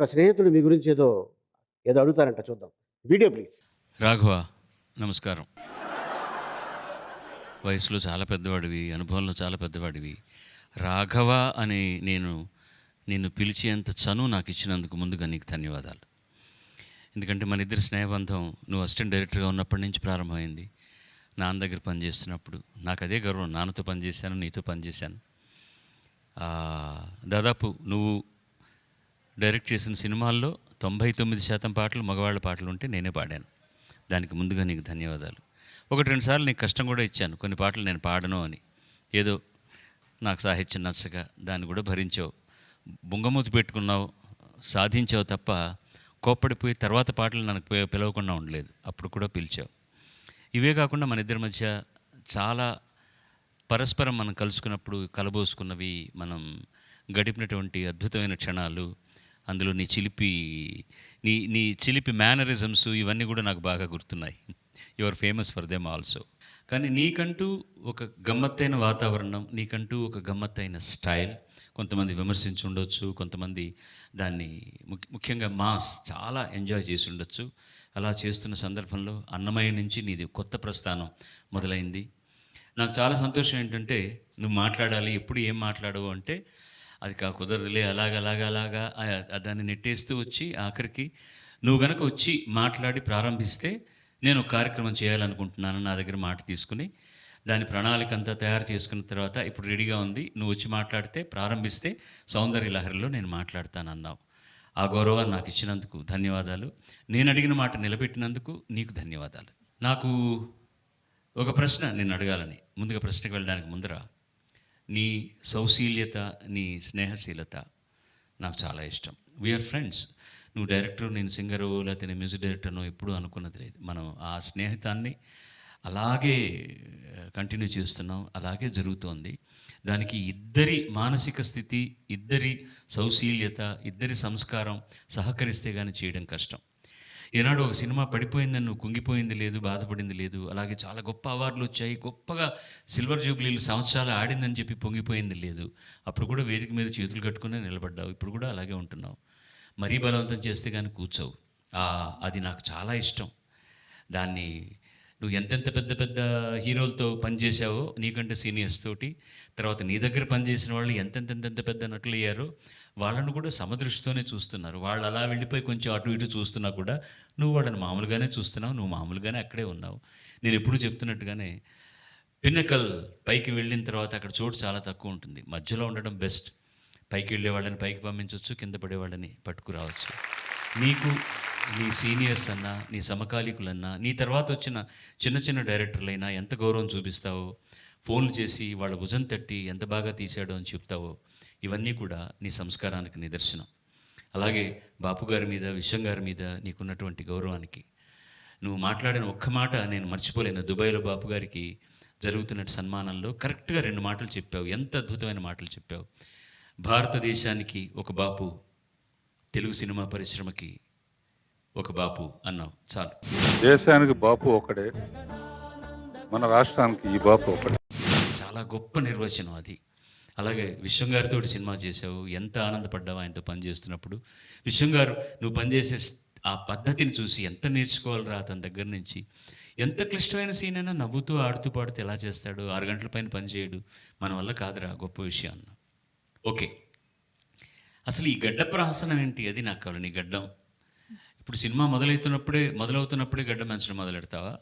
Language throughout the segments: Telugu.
ఒక స్నేహితుడు మీ గురించి ఏదో ఏదో అడుగుతారంట, చూద్దాం. Video please. రాఘవ, నమస్కారం. వయసులో చాలా పెద్దవాడివి, అనుభవంలో చాలా పెద్దవాడివి. రాఘవ అని నిన్ను పిలిచేంత చనువు నాకు ఇచ్చినందుకు ముందుగా నీకు ధన్యవాదాలు. ఎందుకంటే మన ఇద్దరి స్నేహబంధం నువ్వు అసిస్టెంట్ డైరెక్టర్గా ఉన్నప్పటి నుంచి ప్రారంభమైంది. నాన్న దగ్గర పనిచేస్తున్నప్పుడు నాకు అదే గర్వం. నాన్నతో పనిచేశాను, నీతో పనిచేశాను. దాదాపు నువ్వు డైరెక్ట్ చేసిన సినిమాల్లో 99% పాటలు మగవాళ్ళ పాటలు ఉంటే నేనే పాడాను. దానికి ముందుగా నీకు ధన్యవాదాలు. 1-2 సార్లు నీకు కష్టం కూడా ఇచ్చాను, కొన్ని పాటలు నేను పాడను అని. ఏదో నాకు సాహిత్యం నచ్చక దాన్ని కూడా భరించావు, బుంగమూతి పెట్టుకున్నావు, సాధించావు తప్ప కోప్పడిపోయి తర్వాత పాటలు నాకు పిలవకుండా ఉండలేదు. అప్పుడు కూడా పిలిచావు. ఇవే కాకుండా మన ఇద్దరి మధ్య చాలా పరస్పరం మనం కలుసుకున్నప్పుడు కలబోసుకున్నవి, మనం గడిపినటువంటి అద్భుతమైన క్షణాలు, అందులో నీ చిలిపి మేనరిజమ్స్ ఇవన్నీ కూడా నాకు బాగా గుర్తున్నాయి. You are famous for them also. కానీ నీకంటూ ఒక గమ్మత్తైన వాతావరణం, నీకంటూ ఒక గమ్మత్తైన స్టైల్. కొంతమంది విమర్శించి ఉండొచ్చు, కొంతమంది దాన్ని ముఖ్యంగా మాస్ చాలా ఎంజాయ్ చేసి ఉండొచ్చు. అలా చేస్తున్న సందర్భంలో అన్నమయ్య నుంచి నీది కొత్త ప్రస్థానం మొదలైంది. నాకు చాలా సంతోషం ఏంటంటే, నువ్వు మాట్లాడాలి, ఎప్పుడు ఏం మాట్లాడవు అంటే అది కుదరదులే, అలాగా దాన్ని నెట్టేస్తూ వచ్చి ఆఖరికి నువ్వు గనక వచ్చి మాట్లాడి ప్రారంభిస్తే నేను ఒక కార్యక్రమం చేయాలనుకుంటున్నాను నా దగ్గర మాట తీసుకుని, దాని ప్రణాళిక అంతా తయారు చేసుకున్న తర్వాత ఇప్పుడు రెడీగా ఉంది, నువ్వు వచ్చి మాట్లాడితే ప్రారంభిస్తే సౌందర్య లహరిలో నేను మాట్లాడతానన్నావు. ఆ గౌరవాన్ని నాకు ఇచ్చినందుకు ధన్యవాదాలు. నేను అడిగిన మాట నిలబెట్టినందుకు నీకు ధన్యవాదాలు. నాకు ఒక ప్రశ్న నిన్ను అడగాలని, ముందుగా ప్రశ్నకు వెళ్ళడానికి ముందర, నీ సౌశీల్యత, నీ స్నేహశీలత నాకు చాలా ఇష్టం. We are friends. నువ్వు డైరెక్టర్, నేను సింగరు, లేకపోతే నేను మ్యూజిక్ డైరెక్టర్నో ఎప్పుడూ అనుకున్నది లేదు. మనం ఆ స్నేహితాన్ని అలాగే కంటిన్యూ చేస్తున్నాం, అలాగే జరుగుతోంది. దానికి ఇద్దరి మానసిక స్థితి, ఇద్దరి సౌశీల్యత, ఇద్దరి సంస్కారం సహకరిస్తే కానీ చేయడం కష్టం. ఈనాడు ఒక సినిమా పడిపోయిందని నువ్వు కుంగిపోయింది లేదు, బాధపడింది లేదు. అలాగే చాలా గొప్ప అవార్డులు వచ్చాయి, గొప్పగా సిల్వర్ జూబ్లీలు సంవత్సరాలు ఆడిందని చెప్పి పొంగిపోయింది లేదు. అప్పుడు కూడా వేదిక మీద చేతులు కట్టుకునే నిలబడ్డావు. ఇప్పుడు కూడా అలాగే ఉంటున్నావు. మరీ బలవంతం చేస్తే కానీ కూర్చోవు. అది నాకు చాలా ఇష్టం. దాన్ని నువ్వు ఎంతెంత పెద్ద పెద్ద హీరోలతో పనిచేసావో, నీకంటే సీనియర్స్ తోటి, తర్వాత నీ దగ్గర పనిచేసిన వాళ్ళు ఎంతెంత పెద్ద నటులు అయ్యారో వాళ్ళను కూడా సమదృష్టితోనే చూస్తున్నారు. వాళ్ళు అలా వెళ్ళిపోయి కొంచెం అటు ఇటు చూస్తున్నా కూడా నువ్వు వాళ్ళని మామూలుగానే చూస్తున్నావు, నువ్వు మామూలుగానే అక్కడే ఉన్నావు. నేను ఎప్పుడు చెప్తున్నట్టుగానే పిన్నకల్ పైకి వెళ్ళిన తర్వాత అక్కడ చోటు చాలా తక్కువ ఉంటుంది. మధ్యలో ఉండడం బెస్ట్. పైకి వెళ్ళే వాళ్ళని పైకి పంపించవచ్చు, కింద పడే వాళ్ళని పట్టుకురావచ్చు. నీకు నీ సీనియర్స్ అన్నా, నీ సమకాలీకులన్నా, నీ తర్వాత వచ్చిన చిన్న డైరెక్టర్లైనా ఎంత గౌరవం చూపిస్తావో, ఫోన్లు చేసి వాళ్ళ భుజం తట్టి ఎంత బాగా తీశాడో అని చెప్తావో, ఇవన్నీ కూడా నీ సంస్కారానికి నిదర్శనం. అలాగే బాపు గారి మీద, విశ్వం గారి మీద నీకున్నటువంటి గౌరవానికి నువ్వు మాట్లాడిన ఒక్క మాట నేను మర్చిపోలేను. దుబాయ్లో బాపు గారికి జరుగుతున్న సన్మానంలో కరెక్ట్గా 2 మాటలు చెప్పావు. ఎంత అద్భుతమైన మాటలు చెప్పావు. భారతదేశానికి ఒక బాపు, తెలుగు సినిమా పరిశ్రమకి ఒక బాపు అన్నావు. చాలు. దేశానికి బాపు ఒకడే, మన రాష్ట్రానికి ఈ బాపు ఒకడే. చాలా గొప్ప నిర్వచనం అది. అలాగే విశ్వం గారితో సినిమా చేసావు. ఎంత ఆనందపడ్డావు ఆయనతో పనిచేస్తున్నప్పుడు. విశ్వం గారు నువ్వు పనిచేసే ఆ పద్ధతిని చూసి ఎంత నేర్చుకోవాలరా అతని దగ్గర నుంచి. ఎంత క్లిష్టమైన సీన్ అయినా నవ్వుతూ ఆడుతూ పాడుతూ ఎలా చేస్తాడు, 6 గంటల పైన పనిచేయడు, మన వల్ల కాదురా, గొప్ప విషయం అన్న. ఓకే, అసలు ఈ గడ్డ ప్రహసనం ఏంటి, అది నాకు కావాలి. నీ గడ్డం ఇప్పుడు సినిమా మొదలవుతున్నప్పుడే గడ్డం పెంచడం మొదలెడతావా?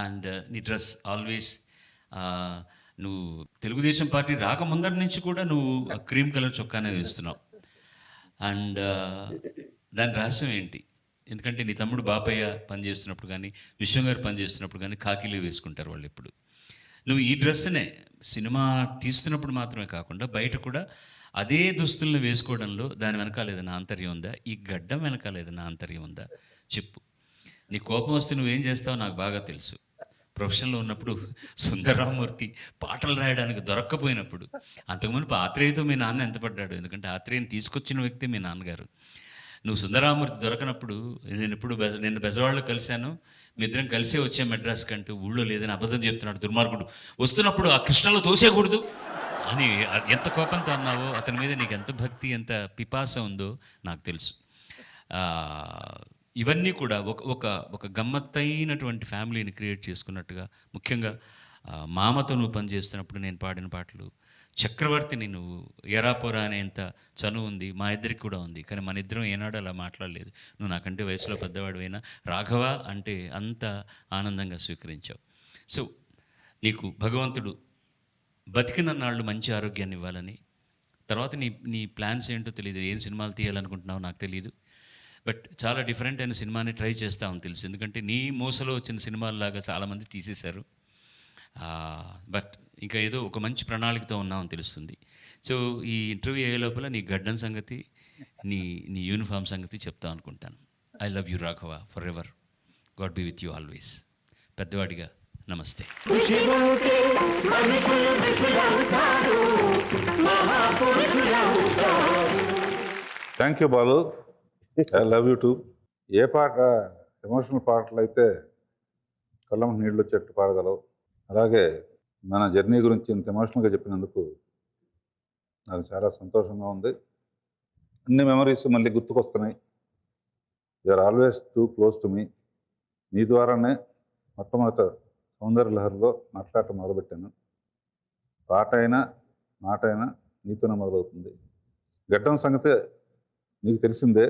అండ్ నీ డ్రెస్ ఆల్వేస్, నువ్వు తెలుగుదేశం పార్టీ రాకముందరి నుంచి కూడా నువ్వు క్రీమ్ కలర్ చొక్కానే వేస్తున్నావు. అండ్ దాని రహస్యం ఏంటి? ఎందుకంటే నీ తమ్ముడు బాపయ్య పనిచేస్తున్నప్పుడు కానీ, విశ్వం గారు పనిచేస్తున్నప్పుడు కానీ ఖాకీలు వేసుకుంటారు వాళ్ళు ఎప్పుడు. నువ్వు ఈ డ్రెస్సునే సినిమా తీస్తున్నప్పుడు మాత్రమే కాకుండా బయట కూడా అదే దుస్తులను వేసుకోవడంలో దాని వెనకాల ఏదైనా ఆంతర్యం ఉందా? ఈ గడ్డం వెనకాల ఏదైనా ఆంతర్యం ఉందా? చెప్పు. నీ కోపం వస్తే నువ్వేం చేస్తావో నాకు బాగా తెలుసు. ప్రొఫెషన్లో ఉన్నప్పుడు సుందరరామూర్తి పాటలు రాయడానికి దొరక్కపోయినప్పుడు, అంతకుముందు ఆత్రేయతో మీ నాన్న ఎంత పడ్డాడు. ఎందుకంటే ఆత్రేయని తీసుకొచ్చిన వ్యక్తి మీ నాన్నగారు. నువ్వు సుందరరామూర్తి దొరకనప్పుడు నేను బెజవాడలో కలిశాను, మీ ఇద్దరం కలిసే వచ్చే మెడ్రాస్ కంటూ, ఊళ్ళో లేదని అబద్ధం చెప్తున్నాడు దుర్మార్గుడు, వస్తున్నప్పుడు ఆ కృష్ణలో తోసేయకూడదు అని ఎంత కోపంతో అన్నావో, అతని మీద నీకు ఎంత భక్తి, ఎంత పిపాస ఉందో నాకు తెలుసు. ఇవన్నీ కూడా ఒక ఒక ఒక గమ్మత్తైనటువంటి ఫ్యామిలీని క్రియేట్ చేసుకున్నట్టుగా, ముఖ్యంగా మామతో నువ్వు పనిచేస్తున్నప్పుడు నేను పాడిన పాటలు, చక్రవర్తిని నువ్వు ఎరాపోరా అనేంత చనువు ఉంది, మా ఇద్దరికి కూడా ఉంది. కానీ మన ఇద్దరం ఏనాడు అలా మాట్లాడలేదు. నువ్వు నాకంటే వయసులో పెద్దవాడివైనా రాఘవ అంటే అంత ఆనందంగా స్వీకరించావు. సో నీకు భగవంతుడు బతికినన్నాళ్ళు మంచి ఆరోగ్యాన్ని ఇవ్వాలని, తర్వాత నీ ప్లాన్స్ ఏంటో తెలియదు, ఏం సినిమాలు తీయాలనుకుంటున్నావు నాకు తెలియదు. బట్ చాలా డిఫరెంట్ అయిన సినిమాని ట్రై చేస్తామని తెలుసు, ఎందుకంటే నీ మూసలో వచ్చిన సినిమాల్లాగా చాలామంది తీసేశారు. బట్ ఇంకా ఏదో ఒక మంచి ప్రణాళికతో ఉన్నామని తెలుస్తుంది. సో ఈ ఇంటర్వ్యూ అయ్యే లోపల నీ గడ్డం సంగతి, నీ యూనిఫామ్ సంగతి చెప్తాం అనుకుంటాను. I love you Raghava forever. God be with you always. పెద్దవాడిగా నమస్తే. Thank you Balu. I love you too. ఏ పాట ఎమోషనల్ పాటలు అయితే కళ్ళం నీళ్ళు చెట్టు పాడగలవు, అలాగే మన జర్నీ గురించి ఇంత ఎమోషనల్గా చెప్పినందుకు నాకు చాలా సంతోషంగా ఉంది. అన్ని మెమరీస్ మళ్ళీ గుర్తుకొస్తున్నాయి. You are always too close to me. నీ ద్వారానే మొట్టమొదట సౌందర్య లహరిలో మాట్లాడటం మొదలుపెట్టాను. పాట అయినా మాట అయినా నీతోనే మొదలవుతుంది. గడ్డం సంగతి నీకు తెలిసిందే.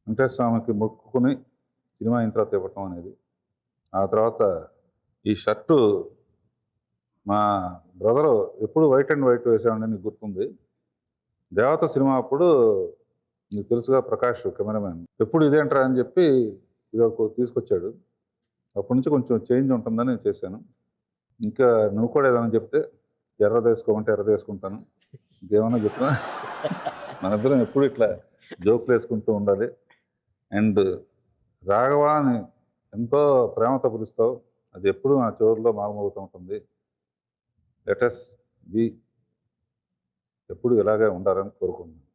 వెంకటేశ్వర స్వామికి మొక్కుకుని సినిమా అయిన తర్వాత ఇవ్వటం అనేది. ఆ తర్వాత ఈ షర్టు మా బ్రదరు ఎప్పుడు వైట్ అండ్ వైట్ వేసేవాడిని నీకు గుర్తుంది. దేవత సినిమా అప్పుడు నీకు తెలుసుగా, ప్రకాష్ కెమెరామ్యాన్ ఎప్పుడు ఇదేంట్రా అని చెప్పి ఇది తీసుకొచ్చాడు. అప్పటి నుంచి కొంచెం చేంజ్ ఉంటుందని చేశాను. ఇంకా నువ్వు కూడా ఏదైనా చెప్తే ఎర్రది వేసుకోమంటే ఎర్రది వేసుకుంటాను. ఇంకేమన్నా చెప్పినా మనిద్దరం ఎప్పుడు ఇట్లా జోకులు వేసుకుంటూ ఉండాలి. అండ్ రాఘవ అని ఎంతో ప్రేమతో పిలుస్తావు, అది ఎప్పుడు నా చెవుల్లో మారుమోగుతూ ఉంటుంది. లెట్ us బీ ఎప్పుడు ఇలాగే ఉండాలని కోరుకుంటున్నాను.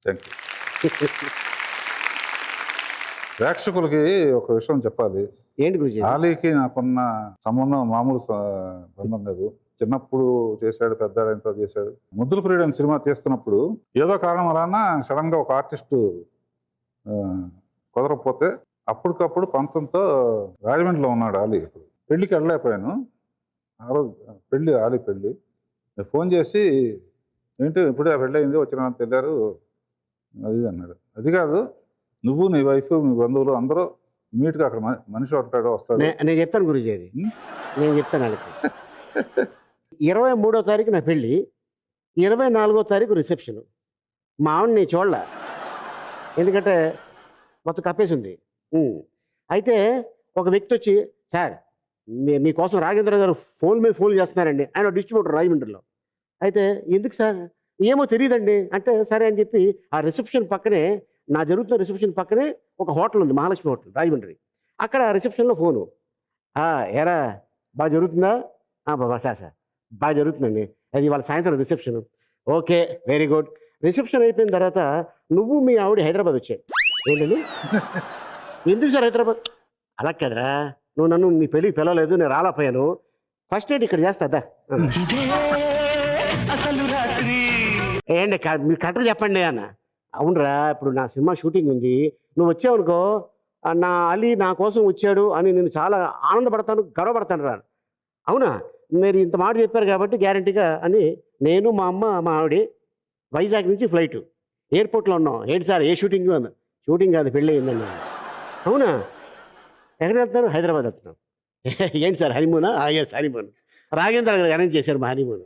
Thank you. ప్రేక్షకులకి ఒక విషయం చెప్పాలి. ఏంటి గురించి? ఆలీకి నాకున్న సంబంధం మామూలు బంధం లేదు. చిన్నప్పుడు చేశాడు, పెద్దాడైన తర్వాత చేశాడు. ముద్దుల ప్రియుడు అని సినిమా తీస్తున్నప్పుడు ఏదో కారణం వలన సడన్గా ఒక ఆర్టిస్టు కుదరకపోతే అప్పటికప్పుడు పంతంతో రాజమండ్రిలో ఉన్నాడు ఆలీ. ఇప్పుడు పెళ్ళికి వెళ్ళలేకపోయాను. ఆ రోజు ఆలీ పెళ్ళి. నేను ఫోన్ చేసి ఏంటి ఇప్పుడే ఆ పెళ్ళి అయింది, వచ్చిన తెలియారు అది అన్నాడు. అది కాదు, నువ్వు నీ వైఫ్ మీ బంధువులు అందరూ ఇమీడియట్గా అక్కడ మనిషి ఉంటాడు వస్తాడు. నేను చెప్తాను గురించి, అది నేను చెప్తాను వాళ్ళకి. 23వ తారీఖు నా పెళ్ళి, 24వ తారీఖు రిసెప్షన్. మా ఆవిడ నేను చూడలే, ఎందుకంటే మొత్తం కప్పేసి ఉంది. అయితే ఒక వ్యక్తి వచ్చి, సార్ మీకోసం రాఘేంద్ర గారు ఫోన్ మీద ఫోన్ చేస్తున్నారండి, ఆయన డిస్ట్రిబ్యూటర్ రాజమండ్రిలో. అయితే ఎందుకు సార్? ఏమో తెలియదండి అంటే, సరే అని చెప్పి ఆ రిసెప్షన్ పక్కనే, నా జరుగుతున్న రిసెప్షన్ పక్కనే ఒక హోటల్ ఉంది, మహాలక్ష్మి హోటల్ రాజమండ్రి. అక్కడ రిసెప్షన్లో ఫోను, ఏరా బాగా జరుగుతుందా? బాబా సార్ బాగా జరుగుతుందండి, అది వాళ్ళ సాయంత్రం reception. Okay, very good. Reception అయిపోయిన తర్వాత నువ్వు మీ ఆవిడ హైదరాబాద్ వచ్చాయి. ఏంటండి? ఎందుకు సార్ హైదరాబాద్? అలా కదరా, నువ్వు నన్ను మీ పెళ్ళికి పిలవలేదు, నేను రాలేకపోయాను. ఫస్ట్ నైట్ ఇక్కడ చేస్తా. ఏంటి మీరు కరెక్ట్గా చెప్పండి అన్న. అవునరా, ఇప్పుడు నా సినిమా షూటింగ్ ఉంది, నువ్వు వచ్చావనుకో, నా అలీ నా కోసం వచ్చాడు అని నేను చాలా ఆనందపడతాను, గర్వపడతాను రా. అవునా, మీరు ఇంత మాట చెప్పారు కాబట్టి గ్యారంటీగా అని నేను, మా అమ్మ, మా ఆవిడ వైజాగ్ నుంచి ఫ్లైట్, ఎయిర్పోర్ట్లో ఉన్నాం. ఏంటి సార్ ఏ షూటింగ్? అన్న. షూటింగ్ కాదు, పెళ్ళి అయిందండి. అవునా, ఎక్కడికి వెళ్తారు? హైదరాబాద్ వెళ్తున్నాం. ఏంటి సార్ హనీమూనా? Yes honeymoon. రాఘేంద్ర గారు అరేంజ్ చేశారు మా హనీమూన్.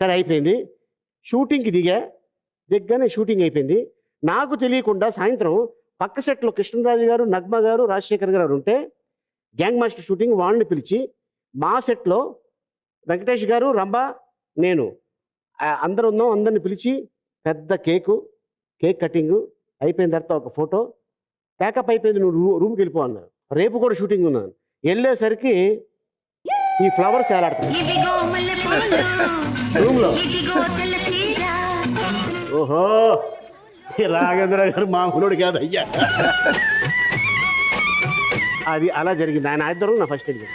సరే అయిపోయింది, షూటింగ్కి దిగ్గానే షూటింగ్ అయిపోయింది. నాకు తెలియకుండా సాయంత్రం పక్క సెట్లో కృష్ణరాజు గారు, నగ్మ గారు, రాజశేఖర్ గారు ఉంటే గ్యాంగ్ మాస్టర్ షూటింగ్, వాళ్ళని పిలిచి మా సెట్లో వెంకటేష్ గారు, రంభ, నేను అందరూ ఉన్నాం. అందరిని పిలిచి పెద్ద కేక్ కటింగ్ అయిపోయిన తర్వాత ఒక ఫోటో, ప్యాకప్ అయిపోయింది, నువ్వు రూమ్కి వెళ్ళిపో అన్నారు. రేపు కూడా షూటింగ్ ఉన్నాను. వెళ్ళేసరికి ఈ ఫ్లవర్స్ వేలాడుతున్నాయి రూమ్లో. ఓహో, రాఘేంద్ర గారు మామూలుడు కాదు అయ్యా. అది అలా జరిగింది. ఆయన ఇద్దరు నా ఫస్ట్ ఎయిడ్.